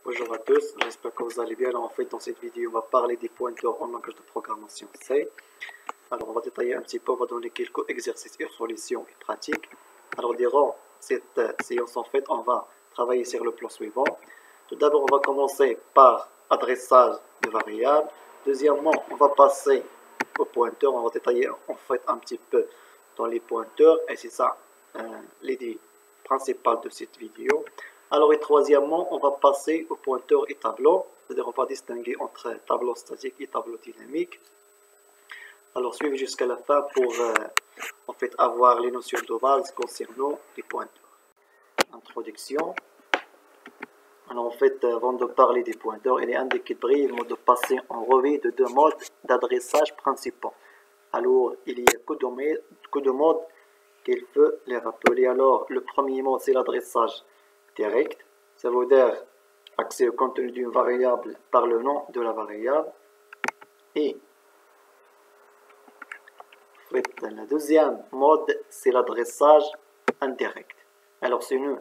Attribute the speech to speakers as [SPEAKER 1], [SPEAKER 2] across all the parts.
[SPEAKER 1] Bonjour à tous, j'espère que vous allez bien. Alors en fait, dans cette vidéo, on va parler des pointeurs en langage de programmation C. Alors on va détailler un petit peu, on va donner quelques exercices et solutions et pratiques. Alors durant cette séance, en fait, on va travailler sur le plan suivant. Tout d'abord, on va commencer par adressage de variables. Deuxièmement, on va passer aux pointeurs. On va détailler en fait un petit peu dans les pointeurs. Et c'est ça l'idée principale de cette vidéo. Alors, et troisièmement, on va passer aux pointeurs et tableaux. C'est-à-dire, on va distinguer entre tableau statique et tableau dynamique. Alors, suivez jusqu'à la fin pour en fait avoir les notions de base concernant les pointeurs. Introduction. Alors, en fait, avant de parler des pointeurs, il est indiqué brièvement de passer en revue de deux modes d'adressage principaux. Alors, il y a que de modes qu'il faut les rappeler. Alors, le premier mode, c'est l'adressage direct. Ça veut dire accès au contenu d'une variable par le nom de la variable. Et en fait, le deuxième mode, c'est l'adressage indirect. Alors, si nous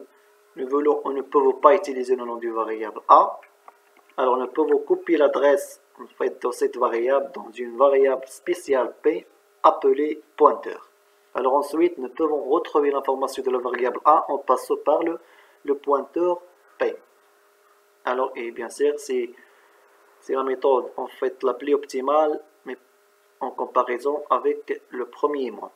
[SPEAKER 1] ne pouvons pas utiliser le nom d'une variable A, alors nous pouvons copier l'adresse en fait, de cette variable dans une variable spéciale P appelée pointeur. Alors ensuite, nous pouvons retrouver l'information de la variable A en passant par le pointeur P. Alors, et bien sûr, c'est la méthode en fait la plus optimale, mais en comparaison avec le premier mode.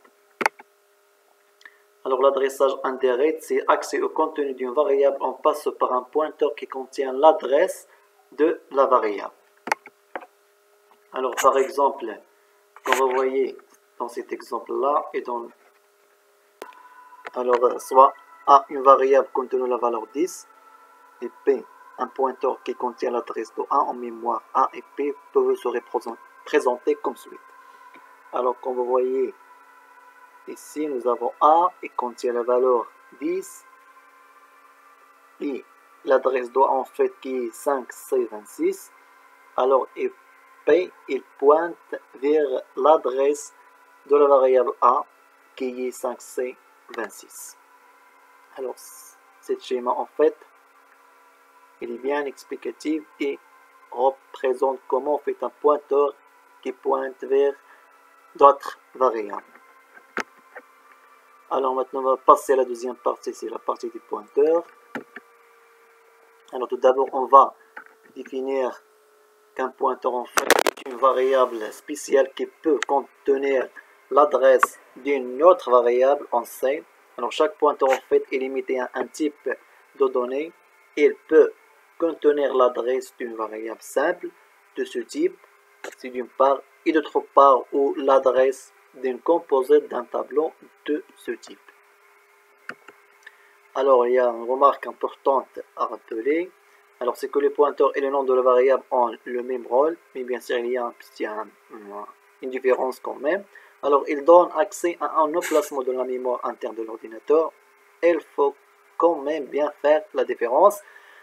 [SPEAKER 1] Alors, l'adressage indirect, c'est accès au contenu d'une variable en passant par un pointeur qui contient l'adresse de la variable. Alors, par exemple, comme vous voyez dans cet exemple-là, et dans alors soit A, une variable contenant la valeur 10, et P, un pointeur qui contient l'adresse de A en mémoire. A et P peuvent se présenter comme suit. Alors, comme vous voyez, ici, nous avons A qui contient la valeur 10, et l'adresse de A en fait qui est 5C26. Alors, et P, il pointe vers l'adresse de la variable A qui est 5C26. Alors, ce schéma en fait, il est bien explicatif et représente comment on fait un pointeur qui pointe vers d'autres variables. Alors maintenant, on va passer à la deuxième partie, c'est la partie des pointeurs. Alors tout d'abord, on va définir qu'un pointeur en fait est une variable spéciale qui peut contenir l'adresse d'une autre variable en C. Alors chaque pointeur en fait est limité à un type de données. Il peut contenir l'adresse d'une variable simple de ce type, c'est d'une part, et d'autre part, ou l'adresse d'une composite d'un tableau de ce type. Alors, il y a une remarque importante à rappeler. Alors, c'est que les pointeurs et le nom de la variable ont le même rôle, mais bien sûr, il y a une différence quand même. Alors, ils donnent accès à un emplacement de la mémoire interne de l'ordinateur. Il faut quand même bien faire la différence.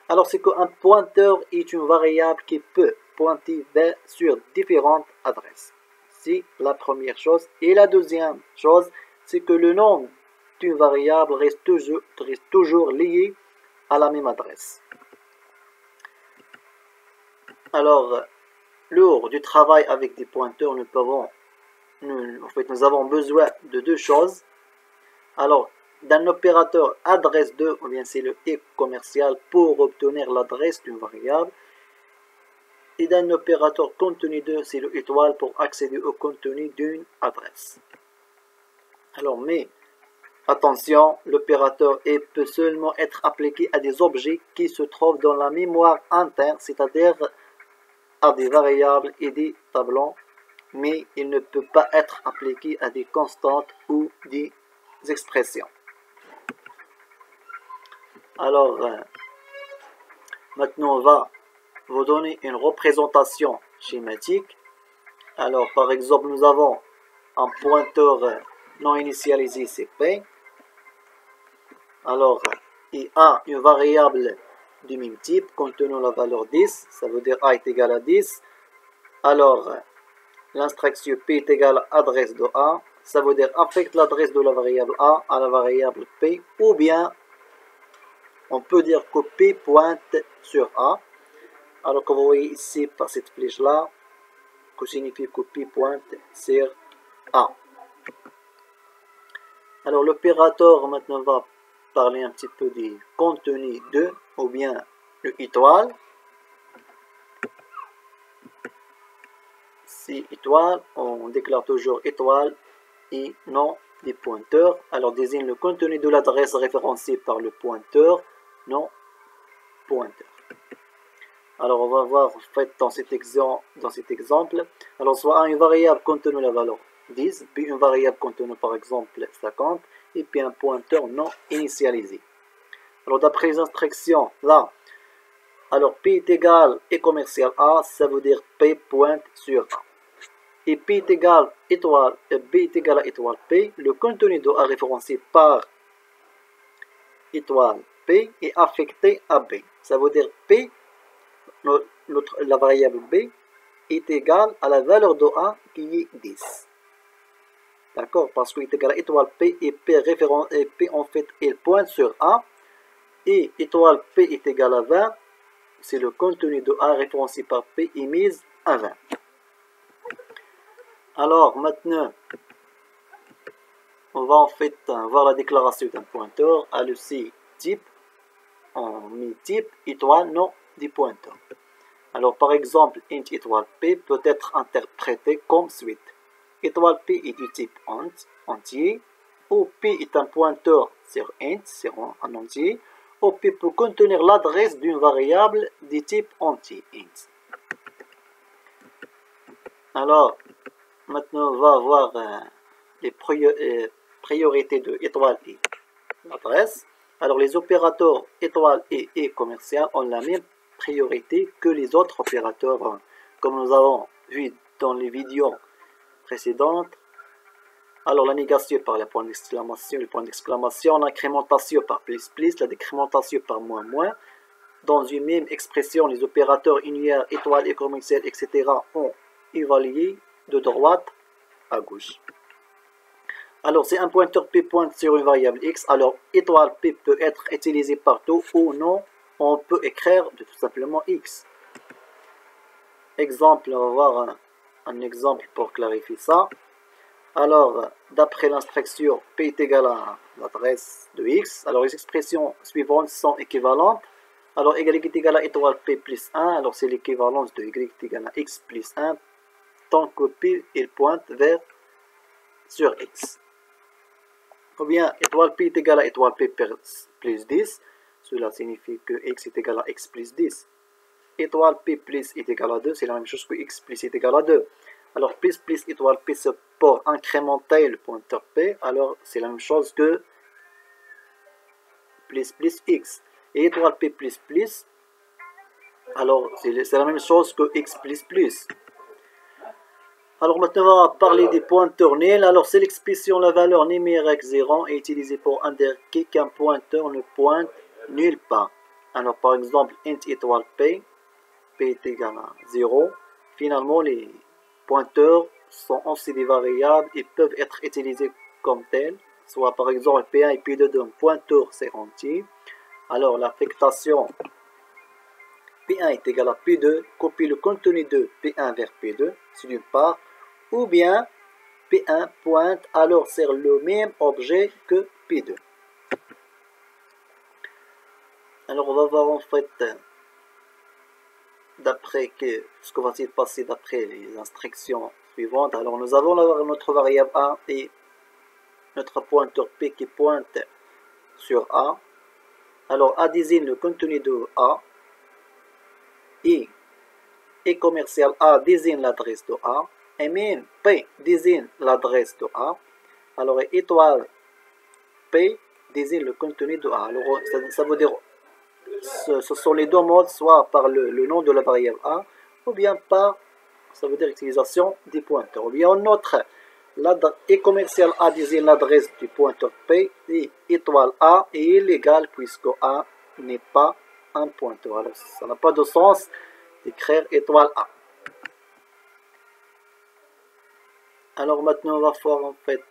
[SPEAKER 1] Alors, c'est qu'un pointeur est une variable qui peut pointer sur différentes adresses. C'est la première chose. Et la deuxième chose, c'est que le nom d'une variable reste toujours lié à la même adresse. Alors, lors du travail avec des pointeurs, nous avons besoin de deux choses. Alors, d'un opérateur adresse 2, ou bien c'est le if commercial pour obtenir l'adresse d'une variable. Et d'un opérateur contenu 2, c'est le étoile pour accéder au contenu d'une adresse. Alors, mais attention, l'opérateur if peut seulement être appliqué à des objets qui se trouvent dans la mémoire interne, c'est-à-dire à des variables et des tableaux, mais il ne peut pas être appliqué à des constantes ou des expressions. Alors, maintenant, on va vous donner une représentation schématique. Alors, par exemple, nous avons un pointeur non initialisé, c'est P. Alors, il a une variable du même type contenant la valeur 10. Ça veut dire A est égal à 10. Alors, l'instruction P est égale à adresse de A. Ça veut dire affecte l'adresse de la variable A à la variable P, ou bien on peut dire que P pointe sur A. Alors comme vous voyez ici par cette flèche là, que signifie que P pointe sur A. Alors l'opérateur maintenant va parler un petit peu du contenu de, ou bien le étoile. Si étoile, on déclare toujours étoile et non des pointeurs. Alors désigne le contenu de l'adresse référencée par le pointeur, non pointeur. Alors on va voir en fait dans cet exemple, alors soit A une variable contenant la valeur 10, puis une variable contenant par exemple 50, et puis un pointeur non initialisé. Alors d'après les instructions là, alors P est égal et commercial A, ça veut dire P pointe sur A. Et P est égal étoile, B est égal à étoile P, le contenu de A référencé par étoile P est affecté à B. Ça veut dire P, la variable B, est égale à la valeur de A qui est 10. D'accord? Parce qu'il est égal à étoile P et P en fait il pointe sur A. Et étoile P est égal à 20. C'est le contenu de A référencé par P est mise à 20. Alors maintenant, on va en fait voir la déclaration d'un pointeur à le C type. On met type étoile non des pointeurs. Alors par exemple, int étoile P peut être interprété comme suite. Étoile P est du type entier, ou P est un pointeur sur int, sur un entier, ou P peut contenir l'adresse d'une variable du type entier, int. Alors, maintenant on va voir les priorités de étoile et l'adresse. Alors les opérateurs étoile et commercial ont la même priorité que les autres opérateurs, comme nous avons vu dans les vidéos précédentes. Alors la négation par le point d'exclamation, l'incrémentation par plus, la décrémentation par moins. Dans une même expression, les opérateurs unitaires, étoile et commercial, etc. ont évalué de droite à gauche. Alors si un pointeur P pointe sur une variable X, alors étoile P peut être utilisé partout ou non, on peut écrire tout simplement X. Exemple, on va voir un exemple pour clarifier ça. Alors, d'après l'instruction P est égal à l'adresse de X, alors les expressions suivantes sont équivalentes. Alors, Y est égal à étoile P plus 1, alors c'est l'équivalence de Y est égal à X plus 1, tant que P il pointe vers sur X. Ou bien, étoile P est égal à étoile P plus 10, cela signifie que X est égal à X plus 10. Étoile P plus est égal à 2, c'est la même chose que X plus est égal à 2. Alors, plus étoile P, c'est pour incrémenter le pointeur P, alors c'est la même chose que plus X. Et étoile P plus, alors c'est la même chose que X plus. Alors maintenant, on va parler des pointeurs nuls. Alors, c'est l'expression la valeur numérique 0 est utilisée pour indiquer qu'un pointeur ne pointe nulle part. Alors, par exemple, int étoile P est égal à 0. Finalement, les pointeurs sont aussi des variables et peuvent être utilisés comme tels. Soit par exemple, P1 et P2 d'un pointeur c'est entier. Alors, l'affectation P1 est égal à P2, copie le contenu de P1 vers P2, c'est d'une part. Ou bien P1 pointe alors sur le même objet que P2. Alors on va voir en fait d'après ce qu'on va se passer d'après les instructions suivantes. Alors nous avons notre variable A et notre pointeur P qui pointe sur A. Alors A désigne le contenu de A et commercial A désigne l'adresse de A. Et même P désigne l'adresse de A. Alors étoile P désigne le contenu de A. Alors ça veut dire ce sont les deux modes, soit par le nom de la variable A, ou bien par, ça veut dire utilisation des pointeurs. Ou bien en autre, et commercial A désigne l'adresse du pointeur P, et étoile A est illégal puisque A n'est pas un pointeur. Alors ça n'a pas de sens d'écrire étoile A. Alors maintenant, on va faire en fait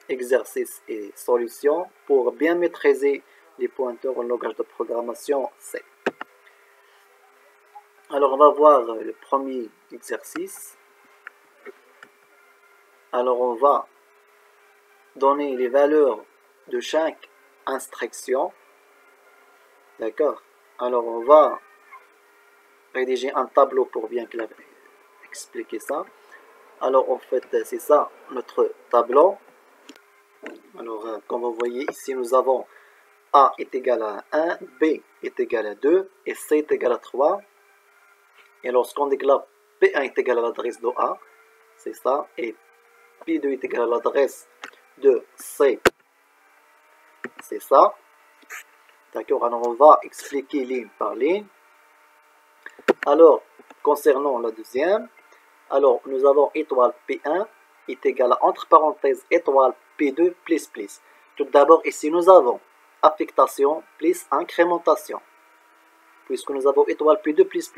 [SPEAKER 1] exercice et solution pour bien maîtriser les pointeurs en langage de programmation C. Alors, on va voir le premier exercice. Alors, on va donner les valeurs de chaque instruction. D'accord? Alors, on va rédiger un tableau pour bien expliquer ça. Alors, en fait, c'est ça notre tableau. Alors, comme vous voyez ici, nous avons A est égal à 1, B est égal à 2 et C est égal à 3. Et lorsqu'on déclare P1 est égal à l'adresse de A, c'est ça, et P2 est égal à l'adresse de C, c'est ça. D'accord, alors on va expliquer ligne par ligne. Alors, concernant la deuxième, alors nous avons étoile P1 est égal à, entre parenthèses, étoile P2 plus. Tout d'abord, ici nous avons affectation plus incrémentation. Puisque nous avons étoile P2 plus.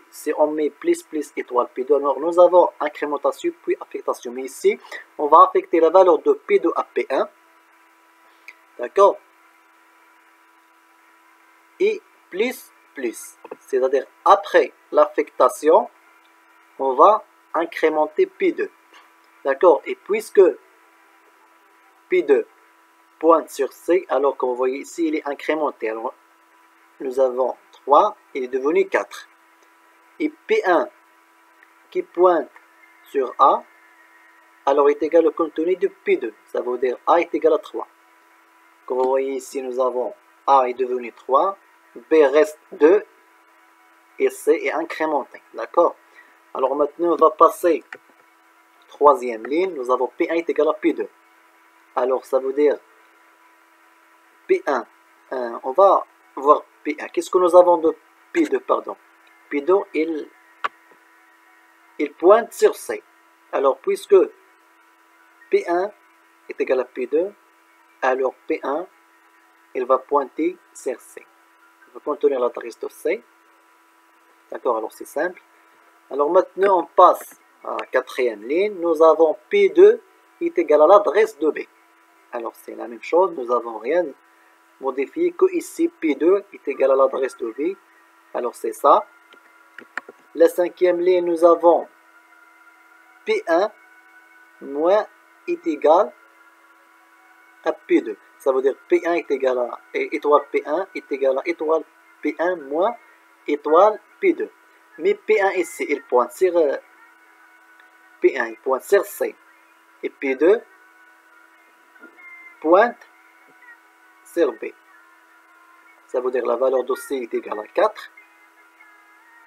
[SPEAKER 1] Si on met plus étoile P2, alors nous avons incrémentation puis affectation. Mais ici, on va affecter la valeur de P2 à P1. D'accord? Et plus. C'est-à-dire, après l'affectation, on va incrémenter P2. D'accord? Et puisque P2 pointe sur C, alors comme vous voyez ici, il est incrémenté. Alors, nous avons 3, il est devenu 4. Et P1 qui pointe sur A, alors est égal au contenu de P2. Ça veut dire A est égal à 3. Comme vous voyez ici, nous avons A est devenu 3, B reste 2, et C est incrémenté. D'accord? Alors maintenant, on va passer troisième ligne. Nous avons P1 est égal à P2. Alors ça veut dire P1. On va voir P1. Qu'est-ce que nous avons de P2, pardon? P2, il pointe sur C. Alors, puisque P1 est égal à P2, alors P1, il va pointer sur C. Il va contenir l'adresse de C. D'accord, alors c'est simple. Alors maintenant, on passe à la quatrième ligne. Nous avons P2 est égal à l'adresse de B. Alors c'est la même chose, nous n'avons rien modifié que ici P2 est égal à l'adresse de B. Alors c'est ça. La cinquième ligne, nous avons P1 moins est égal à P2. Ça veut dire P1 est égal à étoile P1 est égal à étoile P1 moins étoile P2. Mais P1 ici, il pointe sur P1, il pointe sur C. Et P2 pointe sur B. Ça veut dire la valeur de C est égale à 4.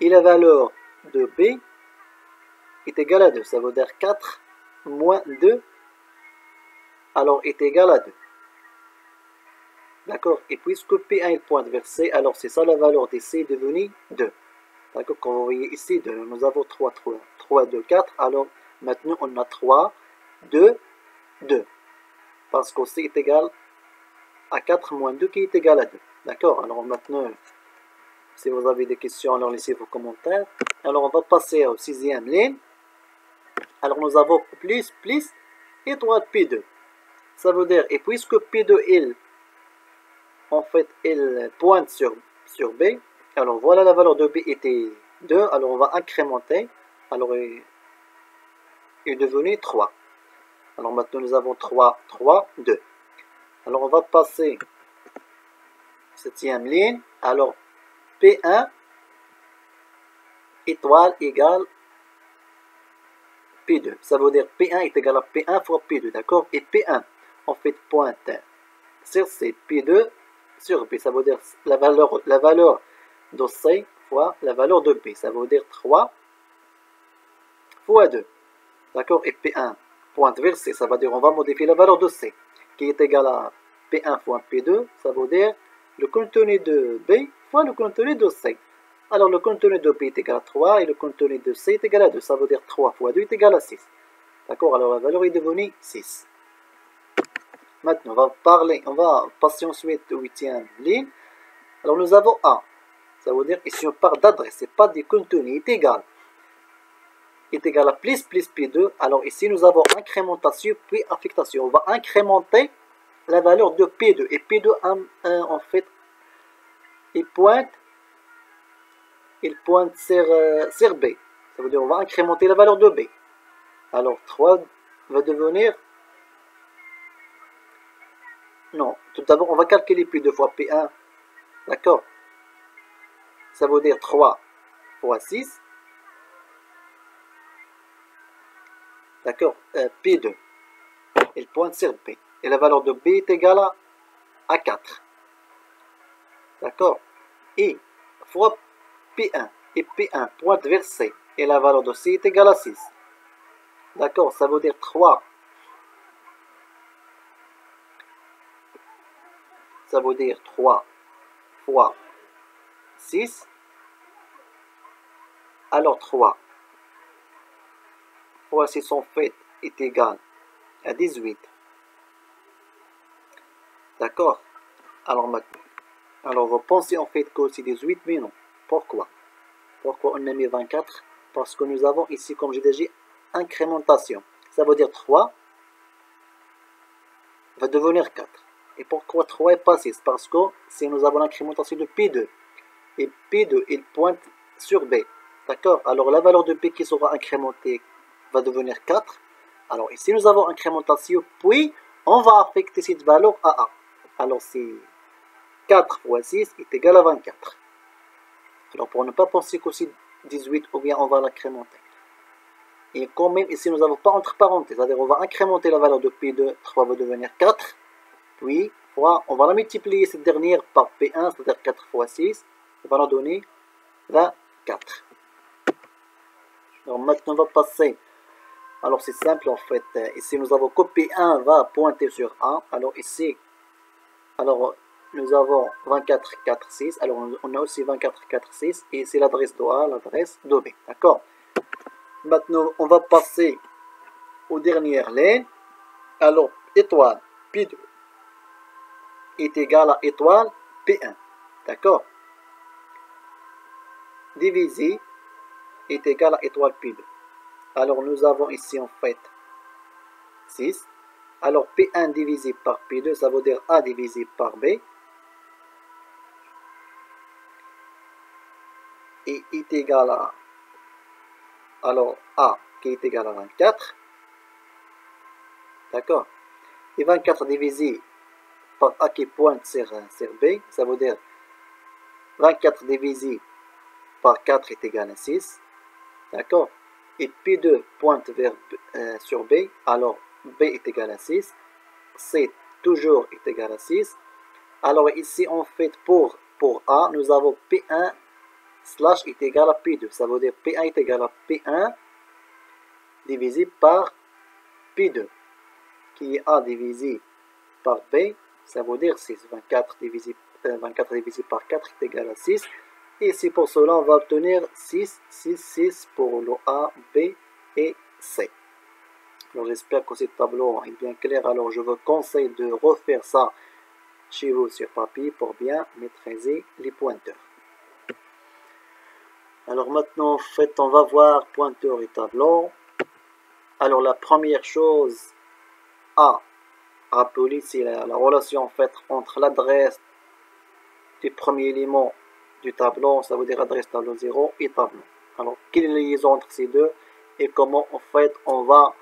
[SPEAKER 1] Et la valeur de B est égale à 2. Ça veut dire 4 moins 2, alors est égal à 2. D'accord? Et puisque P1 il pointe vers C, alors c'est ça la valeur de C est devenue 2. D'accord? Comme vous voyez ici, nous avons 3, 2, 4. Alors maintenant on a 3, 2, 2. Parce que C est égal à 4 moins 2 qui est égal à 2. D'accord? Alors maintenant, si vous avez des questions, alors laissez vos commentaires. Alors on va passer au sixième ligne. Alors nous avons plus, étoile P2. Ça veut dire, et puisque P2, en fait, il pointe sur B, alors voilà la valeur de B était 2, alors on va incrémenter, alors il est devenu 3. Alors maintenant nous avons 3, 2. Alors on va passer septième ligne, alors P1 étoile égale P2. Ça veut dire P1 est égal à P1 fois P2, d'accord? Et P1, en fait, pointe sur C, P2 sur B. Ça veut dire la valeur de C fois la valeur de B. Ça veut dire 3 fois 2. D'accord? Et P1 pointe vers C. Ça veut dire on va modifier la valeur de C, qui est égale à P1 fois P2. Ça veut dire le contenu de B fois le contenu de C. Alors le contenu de B est égal à 3 et le contenu de C est égal à 2. Ça veut dire 3 fois 2 est égal à 6. D'accord? Alors la valeur est devenue 6. Maintenant, on va passer ensuite au huitième ligne. Alors nous avons A. Ça veut dire ici on parle d'adresse, c'est pas du contenu, est égal à plus P2. Alors ici nous avons incrémentation puis affectation. On va incrémenter la valeur de P2. Et P2 en fait, il pointe il pointe sur B. Ça veut dire on va incrémenter la valeur de B. Alors 3 va devenir... Non, tout d'abord on va calculer P2 fois P1. D'accord? Ça veut dire 3 fois 6. D'accord? P2. Il pointe sur B. Et la valeur de B est égale à 4. D'accord? Et fois P1. Et P1 pointe vers C. Et la valeur de C est égale à 6. D'accord? Ça veut dire 3. Ça veut dire 3 fois 6. Alors 3 fois 6 en fait est égal à 18. D'accord? Alors maintenant, alors vous pensez en fait que c'est 18, mais non. Pourquoi? Pourquoi on a mis 24? Parce que nous avons ici, comme j'ai déjà dit, incrémentation. Ça veut dire 3 va devenir 4. Et pourquoi 3 et pas 6? Parce que si nous avons l'incrémentation de P2, et P2 il pointe sur B. D'accord? Alors la valeur de P qui sera incrémentée va devenir 4. Alors ici nous avons incrémentation, puis on va affecter cette valeur à A. Alors c'est 4 fois 6 est égal à 24. Alors pour ne pas penser que c'est 18 ou bien on va l'incrémenter. Et quand même ici nous n'avons pas entre parenthèses, c'est-à-dire on va incrémenter la valeur de P2, 3 va devenir 4. Puis on va la multiplier cette dernière par P1, c'est-à-dire 4 fois 6, ça va nous donner 24. Alors maintenant on va passer. Alors c'est simple en fait, ici nous avons que P1 va pointer sur A, alors ici, alors nous avons 24, 4, 6, alors on a aussi 24, 4, 6, et c'est l'adresse de A, l'adresse de B, d'accord? Maintenant on va passer aux dernières lignes, alors étoile P2 est égal à étoile P1, d'accord? Divisé est égal à étoile P2. Alors nous avons ici en fait 6. Alors P1 divisé par P2, ça veut dire A divisé par B. Et est égal à... Alors A qui est égal à 24. D'accord? Et 24 divisé par A qui pointe sur B, ça veut dire 24 divisé par 4 est égal à 6. D'accord? Et P2 pointe vers, sur B, alors B est égal à 6. C toujours est égal à 6. Alors ici, en fait, pour A, nous avons P1 slash est égal à P2. Ça veut dire P1 est égal à P1 divisé par P2, qui est A divisé par B, ça veut dire 6. 24 divisé par 4 est égal à 6. Et c'est pour cela on va obtenir 6, 6, 6 pour le A, B et C. Alors j'espère que ce tableau est bien clair. Alors je vous conseille de refaire ça chez vous sur papier pour bien maîtriser les pointeurs. Alors maintenant en fait on va voir pointeur et tableau. Alors la première chose à rappeler c'est la relation en fait entre l'adresse du premier élément du tableau, ça veut dire adresse tableau 0 et tableau. Alors quelle est la liaison entre ces deux et comment en fait on va,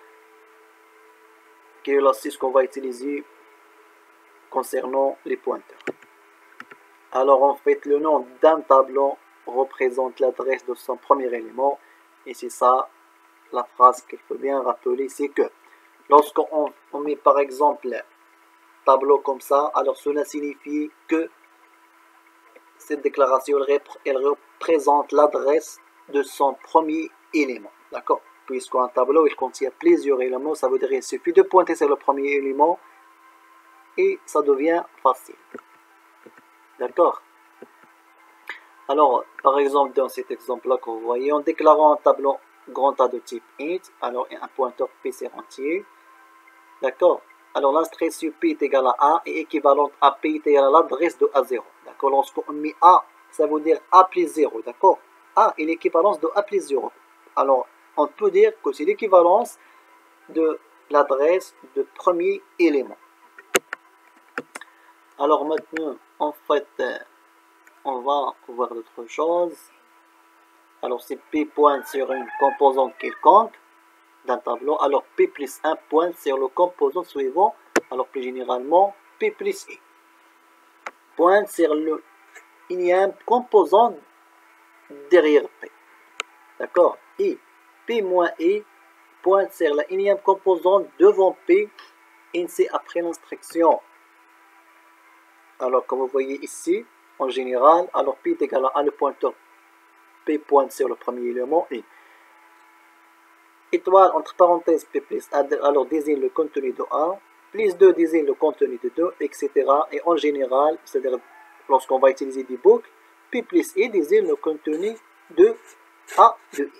[SPEAKER 1] quelle est l'astuce qu'on va utiliser concernant les pointeurs. Alors en fait le nom d'un tableau représente l'adresse de son premier élément et c'est ça la phrase qu'il faut bien rappeler, c'est que lorsqu'on met par exemple tableau comme ça, alors cela signifie que cette déclaration elle représente l'adresse de son premier élément, d'accord? Puisqu'un tableau il contient plusieurs éléments, ça veut dire qu'il suffit de pointer sur le premier élément et ça devient facile, d'accord? Alors par exemple dans cet exemple là que vous voyez, en déclarant un tableau grand A de type int, alors un pointeur P c'est entier, d'accord? Alors l'instruction P est égale à A et équivalente à P est égale à l'adresse de A0. D'accord? Lorsqu'on met A, ça veut dire A plus 0. D'accord? A est l'équivalence de A plus 0. Alors, on peut dire que c'est l'équivalence de l'adresse de premier élément. Alors maintenant, en fait, on va voir d'autres choses. Alors si P pointe sur une composante quelconque d'un tableau, alors P plus 1 pointe sur le composant suivant, alors plus généralement P plus I pointe sur le énième composant derrière P. D'accord? Et P moins I pointe sur la énième composante devant P, ainsi après l'instruction. Alors comme vous voyez ici, en général, alors P est égal à 1, le pointeur P pointe sur le premier élément et étoile entre parenthèses P plus 1, alors désigne le contenu de 1, plus 2 désigne le contenu de 2, etc. Et en général, c'est-à-dire lorsqu'on va utiliser des boucles, P plus I désigne le contenu de A de I.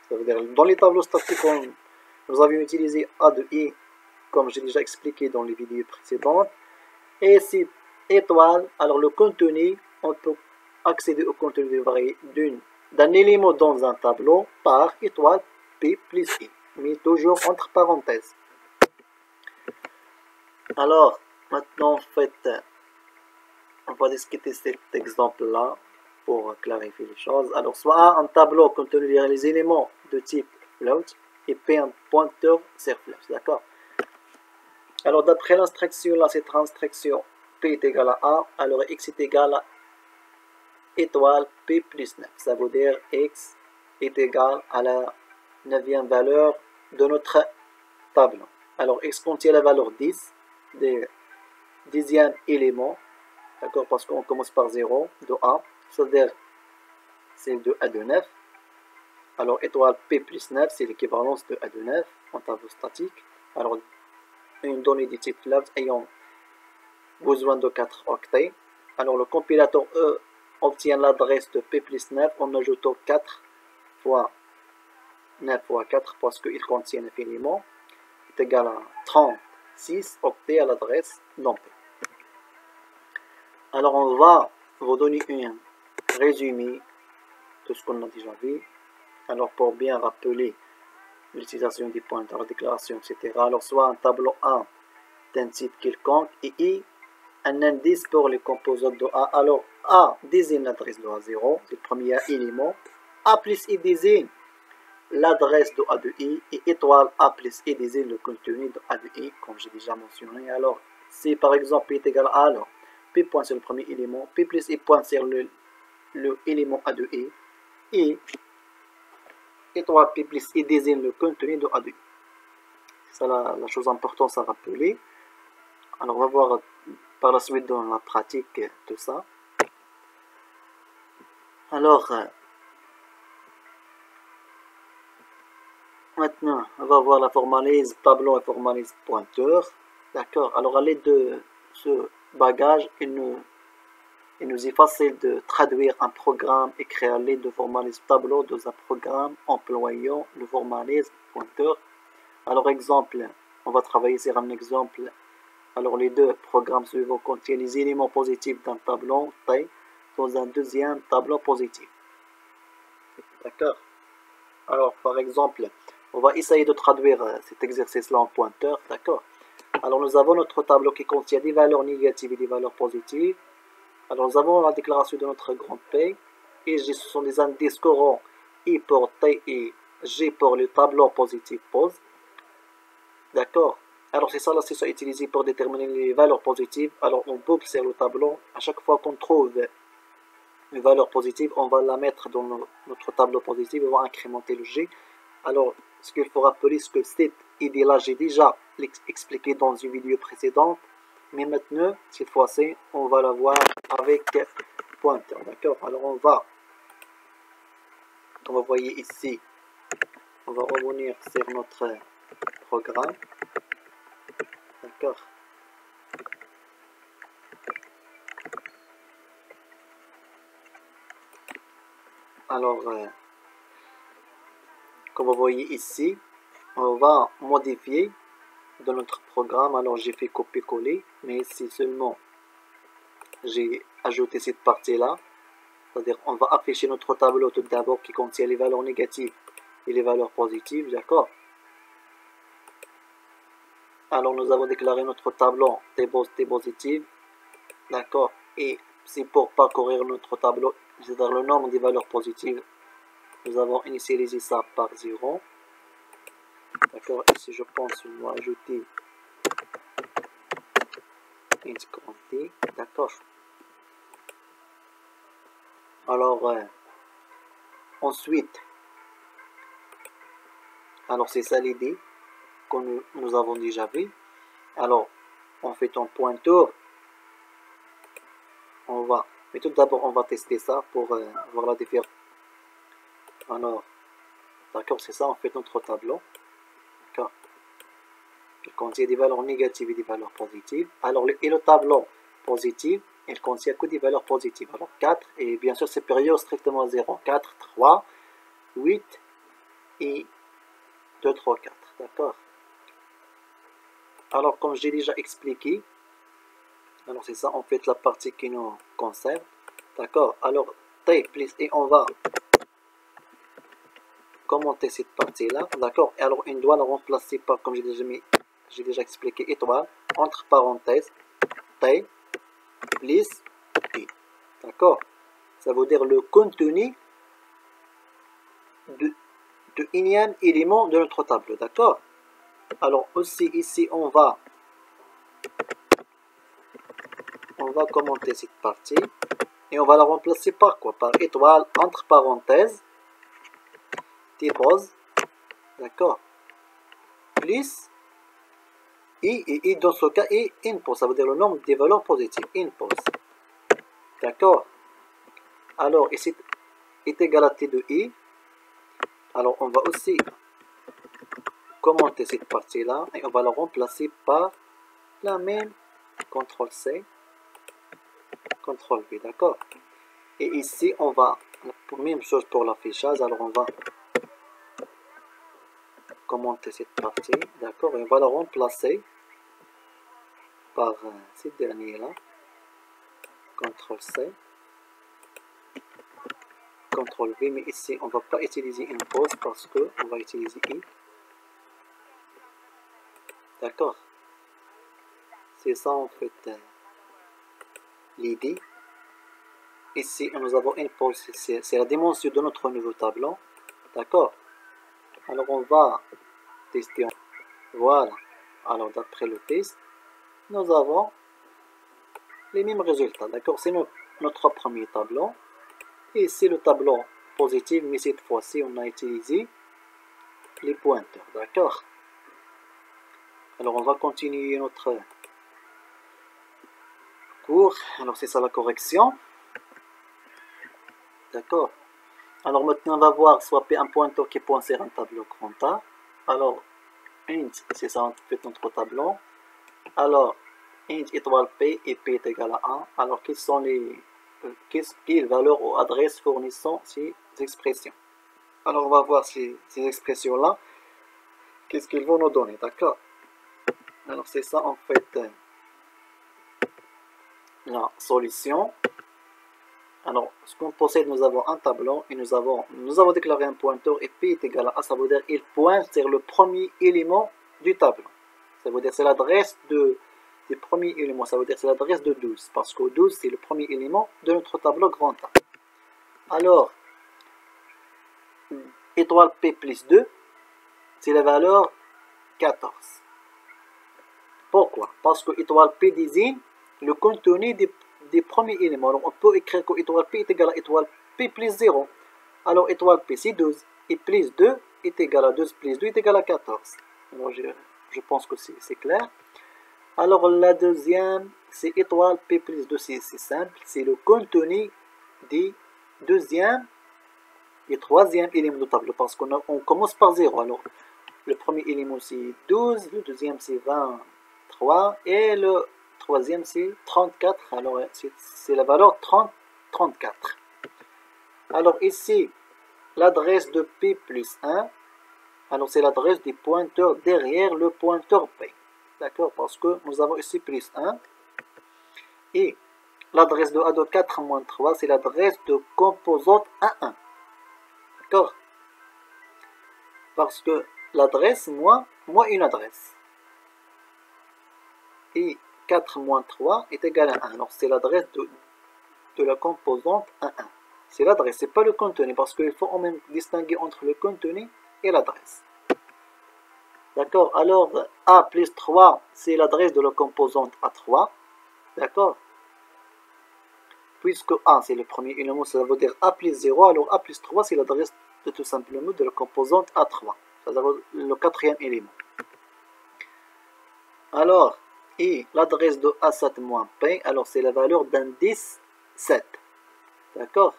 [SPEAKER 1] C'est-à-dire dans les tableaux statiques, nous avions utilisé A de I, comme j'ai déjà expliqué dans les vidéos précédentes. Et si étoile, alors le contenu, on peut accéder au contenu d'un élément dans un tableau par étoile P plus I, mais toujours entre parenthèses. Alors, maintenant, en fait, on va discuter cet exemple-là pour clarifier les choses. Alors, soit un tableau contenu les éléments de type float et P un pointeur sur float, d'accord? Alors, d'après l'instruction, là, cette instruction, P est égal à 1, alors X est égal à étoile P plus 9. Ça veut dire X est égal à la 9e valeur de notre tableau. Alors, X contient la valeur 10, des 10e élément, d'accord, parce qu'on commence par 0, de A, c'est-à-dire c'est de A de 9. Alors, étoile P plus 9, c'est l'équivalence de A de 9 en tableau statique. Alors, une donnée du type float ayant besoin de 4 octets. Alors, le compilateur E obtient l'adresse de P plus 9 en ajoutant 4 fois 9 fois 4 parce qu'il contient 9 éléments. Est égal à 36 octets à l'adresse dans P. Alors, on va vous donner un résumé de ce qu'on a déjà vu. Alors, pour bien rappeler l'utilisation des pointeurs, la déclaration, etc. Alors, soit un tableau A d'un type quelconque et I, un indice pour les composantes de A. Alors, A désigne l'adresse de A0, c'est le premier élément. A plus I désigne l'adresse de A de I et étoile A plus I désigne le contenu de A de I, comme j'ai déjà mentionné. Alors, si par exemple P est égal à A, alors P pointe sur le premier élément, P plus I pointe sur le élément A de I, et étoile P plus I désigne le contenu de A de I. C'est ça la chose importante à rappeler. Alors, on va voir par la suite dans la pratique tout ça. Alors, maintenant, on va voir la formalisme tableau et formalisme pointeur. D'accord. Alors, à l'aide de ce bagage, il nous est facile de traduire un programme écrit à l'aide de formalisme tableau dans un programme employant le formalisme pointeur. Alors, exemple, on va travailler sur un exemple. Alors, les deux programmes suivants contiennent les éléments positifs d'un tableau T dans un deuxième tableau positif. D'accord. Alors, par exemple, on va essayer de traduire cet exercice-là en pointeur. D'accord. Alors, nous avons notre tableau qui contient des valeurs négatives et des valeurs positives. Alors, nous avons la déclaration de notre grand P. Et G, ce sont des indices courants I pour T et G pour le tableau positif pose. D'accord. Alors, c'est ça l'astuce utilisée pour déterminer les valeurs positives. Alors, on boucle sur le tableau. À chaque fois qu'on trouve une valeur positive, on va la mettre dans notre tableau positif et on va incrémenter le G. Alors, ce qu'il faut rappeler, c'est que cette idée-là, j'ai déjà expliqué dans une vidéo précédente. Mais maintenant, cette fois-ci, on va la voir avec pointeur. D'accord. Alors, on va, comme vous voyez ici, on va revenir sur notre programme. D'accord. Alors, comme vous voyez ici, on va modifier dans notre programme. Alors, j'ai fait copier-coller, mais ici seulement, j'ai ajouté cette partie-là. C'est-à-dire, on va afficher notre tableau tout d'abord qui contient les valeurs négatives et les valeurs positives. D'accord. Alors, nous avons déclaré notre tableau T positive. D'accord. Et c'est pour parcourir notre tableau, c'est-à-dire le nombre des valeurs positives nous avons initialisé ça par 0. D'accord, ici je pense qu'on doit ajouter int grand T. D'accord. Alors, ensuite, alors c'est ça l'idée que nous avons déjà vu. Alors, on fait un pointeur. Mais tout d'abord, on va tester ça pour voir la différence. Alors, d'accord, c'est ça, on fait notre tableau. D'accord. Il contient des valeurs négatives et des valeurs positives. Alors, le tableau positif, il contient que des valeurs positives. Alors, 4, et bien sûr, c'est période strictement 0. 4, 3, 8 et 2, 3, 4. D'accord. Alors, comme j'ai déjà expliqué, alors c'est ça, on fait la partie qui nous concerne. D'accord. Alors, T plus, et on va commenter cette partie-là. D'accord. Et alors, on doit la remplacer par, comme j'ai déjà expliqué, étoile, entre parenthèses, T plus I. D'accord. Ça veut dire le contenu de énième élément de notre tableau. D'accord. Alors, aussi, ici, on va commenter cette partie. Et on va la remplacer par quoi? Par étoile, entre parenthèses, T-pose, d'accord, plus I, et I dans ce cas, et input, ça veut dire le nombre des valeurs positives, input, d'accord. Alors, ici est égal à T de I. Alors, on va aussi commenter cette partie-là, et on va la remplacer par la même CTRL-C, CTRL-V, d'accord. Et ici, on va, même chose pour l'affichage, alors on va commenter cette partie, d'accord, et on va la remplacer par cette dernière-là, CTRL-C, CTRL-V, mais ici, on ne va pas utiliser une pause parce qu'on va utiliser I. D'accord. C'est ça, en fait, l'idée. Ici, nous avons une pause, c'est la dimension de notre nouveau tableau. D'accord. Alors, on va tester. Voilà. Alors, d'après le test, nous avons les mêmes résultats. D'accord. C'est notre premier tableau. Et c'est le tableau positif, mais cette fois-ci, on a utilisé les pointeurs. D'accord. Alors, on va continuer notre cours. Alors, c'est ça la correction. D'accord. Alors, maintenant, on va voir swapper un pointeur qui pointe sur un tableau grand A. Alors, int, c'est ça, on fait notre tableau. Alors, int étoile P et P est égal à 1. Alors, quelles sont quelles valeurs ou adresses fournissant ces expressions? Alors, on va voir ces expressions-là. Qu'est-ce qu'ils vont nous donner? D'accord. Alors, c'est ça, en fait, la solution. Alors, ce qu'on possède, nous avons un tableau et nous avons déclaré un pointeur et P est égal à A. Ça veut dire qu'il pointe sur le premier élément du tableau. Ça veut dire c'est l'adresse du premier élément. Ça veut dire c'est l'adresse de 12. Parce que 12, c'est le premier élément de notre tableau grand A. Alors, étoile P plus 2, c'est la valeur 14. Pourquoi? Parce que étoile P désigne le contenu des premiers éléments. Alors, on peut écrire que étoile P est égal à étoile P plus 0. Alors, étoile P, c'est 12. Et plus 2 est égal à 12 plus 2 est égal à 14. Alors, je pense que c'est clair. Alors, la deuxième, c'est étoile P plus 2. C'est simple. C'est le contenu des deuxième et troisième éléments du tableau. Parce qu'on commence par 0. Alors, le premier élément, c'est 12. Le deuxième, c'est 23. Et le troisième, c'est 34. Alors, c'est la valeur 34. Alors, ici, l'adresse de P plus 1, alors c'est l'adresse des pointeurs derrière le pointeur P. D'accord? Parce que nous avons ici plus 1. Et l'adresse de A de 4 moins 3, c'est l'adresse de composante A1. D'accord? Parce que l'adresse moins une adresse. Et 4 moins 3 est égal à 1. Alors, c'est l'adresse de la composante A1. C'est l'adresse, c'est pas le contenu, parce qu'il faut en même distinguer entre le contenu et l'adresse. D'accord? Alors, A plus 3, c'est l'adresse de la composante A3. D'accord? Puisque A, c'est le premier élément, ça veut dire A plus 0, alors A plus 3, c'est l'adresse de tout simplement de la composante A3. C'est le quatrième élément. Alors, et l'adresse de A7 moins P, alors c'est la valeur d'indice 7. D'accord?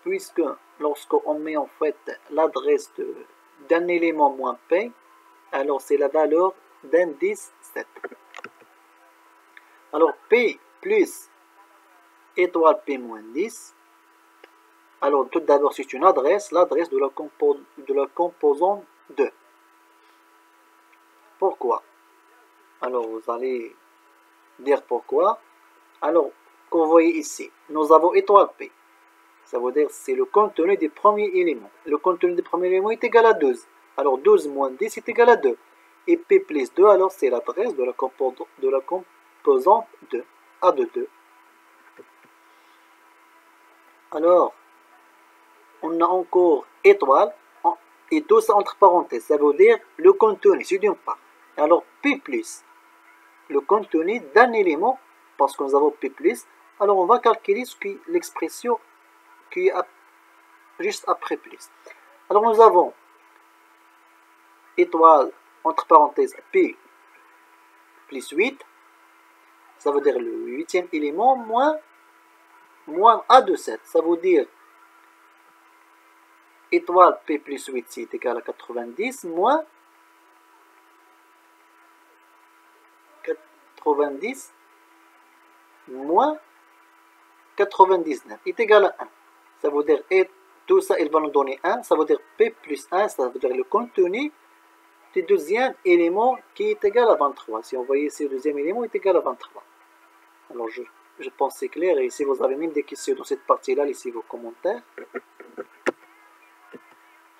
[SPEAKER 1] Puisque lorsqu'on met en fait l'adresse d'un élément moins P, alors c'est la valeur d'indice 7. Alors P plus étoile P moins 10. Alors tout d'abord c'est une adresse, l'adresse de la composante 2. Pourquoi? Alors vous allez dire pourquoi. Alors comme vous voyez ici, nous avons étoile P. Ça veut dire c'est le contenu des premiers éléments. Le contenu des premiers éléments est égal à 12. Alors 12 moins 10 est égal à 2. Et P plus 2, alors c'est l'adresse de la composante 2. A de 2. Alors, on a encore étoile. Et tout ça entre parenthèses. Ça veut dire le contenu, c'est d'une part. Alors P plus, le contenu d'un élément, parce que nous avons P plus, alors on va calculer l'expression qui est juste après plus. Alors nous avons étoile, entre parenthèses, P plus 8, ça veut dire le huitième élément, moins A de 7, ça veut dire étoile P plus 8, c'est égal à 90, moins 90, moins 99, est égal à 1. Ça veut dire, et tout ça, il va nous donner 1, ça veut dire P plus 1, ça veut dire le contenu du deuxième élément qui est égal à 23. Si on voit ici, le deuxième élément est égal à 23. Alors, je pense que c'est clair. Et si vous avez même des questions dans cette partie-là, laissez vos commentaires.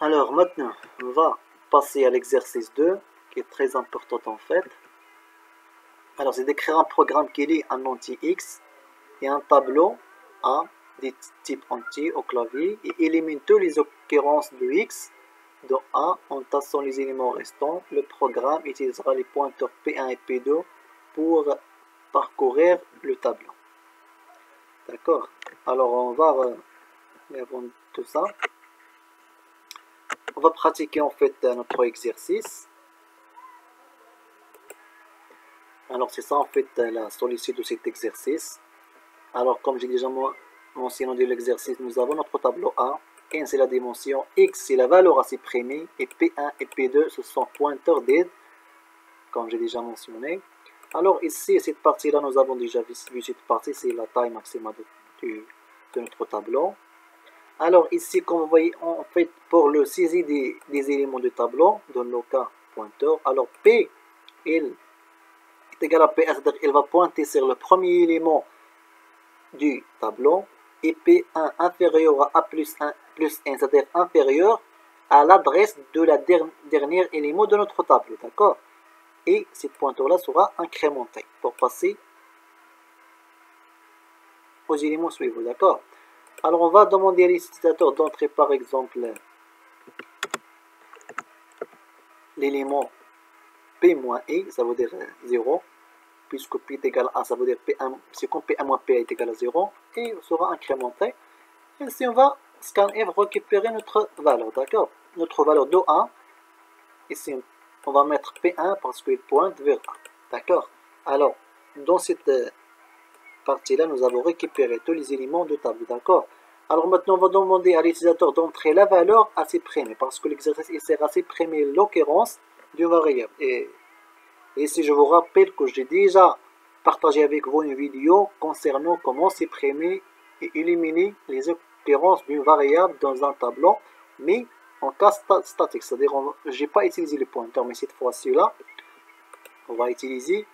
[SPEAKER 1] Alors, maintenant, on va passer à l'exercice 2, qui est très important en fait. Alors, c'est d'écrire un programme qui lit un entier X et un tableau A des types entiers au clavier et élimine toutes les occurrences de X de A en tassant les éléments restants. Le programme utilisera les pointeurs P1 et P2 pour parcourir le tableau. D'accord? Alors on va avant tout ça, on va pratiquer en fait notre exercice. Alors c'est ça en fait la solution de cet exercice. Alors comme j'ai déjà mentionné de l'exercice, nous avons notre tableau A. N c'est la dimension, X c'est la valeur à supprimer et P1 et P2 ce sont pointeurs d'aide, comme j'ai déjà mentionné. Alors ici, cette partie-là, nous avons déjà vu cette partie, c'est la taille maximale de notre tableau. Alors ici, comme vous voyez, en fait, pour le saisie des éléments du tableau, dans le cas pointeur, alors P, il est égal à P, c'est-à-dire il va pointer sur le premier élément du tableau, et P1 inférieur à A plus 1 plus N, c'est-à-dire inférieur à l'adresse de la dernière élément de notre tableau, d'accord? Et cette pointeur-là sera incrémentée pour passer aux éléments suivants, d'accord? Alors on va demander à l'utilisateur d'entrer par exemple l'élément P-E, ça veut dire 0, puisque P est égal à 1, ça veut dire P1, c'est comme P1 moins P est égal à 0, et sera incrémenté. Et si on va scanf récupérer notre valeur, d'accord? Notre valeur de A, ici on va mettre P1 parce qu'il pointe vers A, d'accord? Alors, dans cette partie-là, nous avons récupéré tous les éléments de tableau, d'accord? Alors maintenant, on va demander à l'utilisateur d'entrer la valeur à supprimer, parce que l'exercice il sert à supprimer l'occurrence d'une variable. Et si je vous rappelle que j'ai déjà partagé avec vous une vidéo concernant comment supprimer et éliminer les occurrences d'une variable dans un tableau, mais en cas statique, c'est-à-dire je n'ai pas utilisé les pointeurs, mais cette fois-ci-là, on va utiliser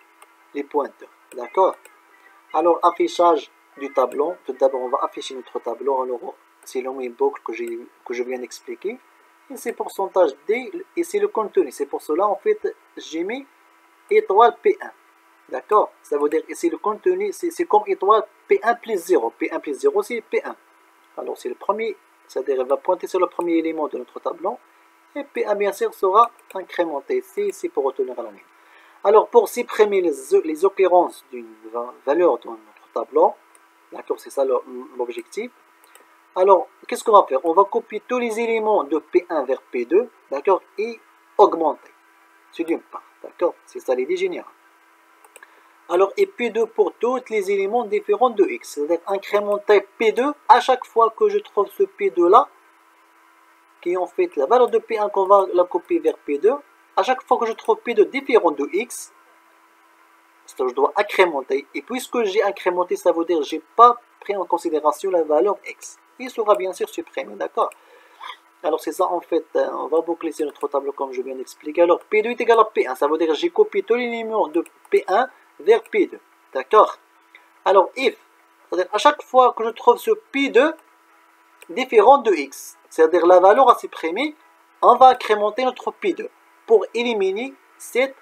[SPEAKER 1] les pointeurs, d'accord? Alors, affichage du tableau. Tout d'abord, on va afficher notre tableau. Alors, c'est le même boucle que je viens d'expliquer. Et c'est pourcentage D, et c'est le contenu. C'est pour cela, en fait, j'ai mis étoile P1. D'accord? Ça veut dire ici le contenu, c'est comme étoile P1 plus 0. P1 plus 0, c'est P1. Alors c'est le premier, c'est-à-dire elle va pointer sur le premier élément de notre tableau. Et P1 bien sûr sera incrémenté ici pour retenir la ligne. Alors pour supprimer les occurrences d'une valeur dans notre tableau, d'accord, c'est ça l'objectif. Alors qu'est-ce qu'on va faire? On va copier tous les éléments de P1 vers P2, d'accord, et augmenter. C'est d'une part, d'accord, c'est ça l'idée générale. Alors, et P2 pour tous les éléments différents de X. C'est-à-dire incrémenter P2 à chaque fois que je trouve ce P2 là, qui est en fait la valeur de P1 qu'on va la copier vers P2. À chaque fois que je trouve P2 différent de X, c'est-à-dire je dois incrémenter. Et puisque j'ai incrémenté, ça veut dire que je n'ai pas pris en considération la valeur X. Il sera bien sûr supprimé, d'accord? Alors c'est ça en fait, on va boucler sur notre tableau comme je viens d'expliquer. Alors P2 est égal à P1, ça veut dire que j'ai copié tous les éléments de P1 vers P2. D'accord? Alors if, c'est-à-dire à chaque fois que je trouve ce P2 différent de X, c'est-à-dire la valeur à supprimer, on va incrémenter notre P2 pour éliminer cette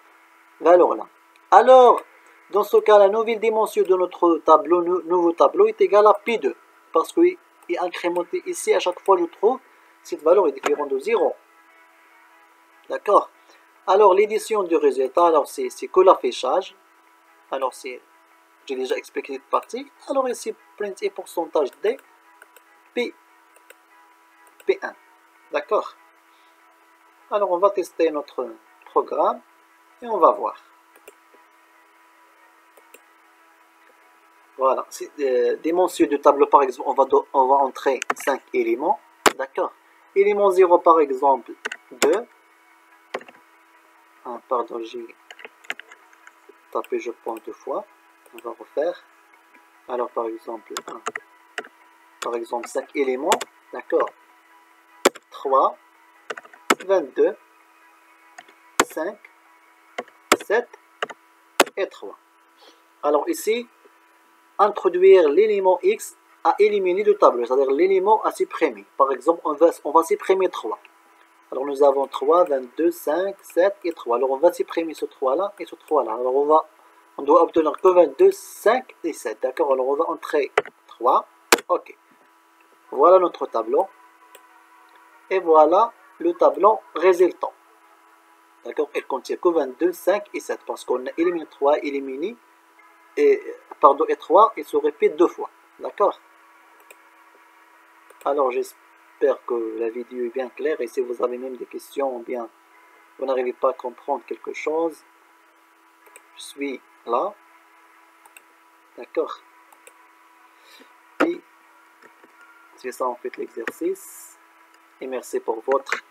[SPEAKER 1] valeur-là. Alors, dans ce cas, la nouvelle dimension de notre tableau, nouveau tableau est égale à P2. Parce qu'il est incrémenté ici, à chaque fois je trouve, cette valeur est différente de 0. D'accord? Alors, l'édition du résultat, alors c'est que l'affichage. Alors, j'ai déjà expliqué cette partie. Alors ici, print et pourcentage D, P1. D'accord? Alors, on va tester notre programme et on va voir. Voilà, dimension du tableau par exemple, on va entrer 5 éléments, d'accord? Élément 0 par exemple, 2. Pardon, j'ai tapé je pense 2 fois, on va refaire. Alors par exemple, 1, par exemple 5 éléments, d'accord? 3, 22, 5, 7 et 3. Alors ici, introduire l'élément X à éliminer du tableau, c'est-à-dire l'élément à supprimer. Par exemple, on va supprimer 3. Alors nous avons 3, 22, 5, 7 et 3. Alors on va supprimer ce 3 là et ce 3 là. Alors on doit obtenir que 22, 5 et 7. D'accord? Alors on va entrer 3. Ok. Voilà notre tableau. Et voilà le tableau résultant. D'accord? Il contient que 22, 5 et 7 parce qu'on a éliminé 3, éliminé et 3, il se répète 2 fois. D'accord? Alors j'espère que la vidéo est bien claire et si vous avez même des questions ou bien vous n'arrivez pas à comprendre quelque chose, je suis là. D'accord? Et c'est ça en fait l'exercice. Et merci pour votre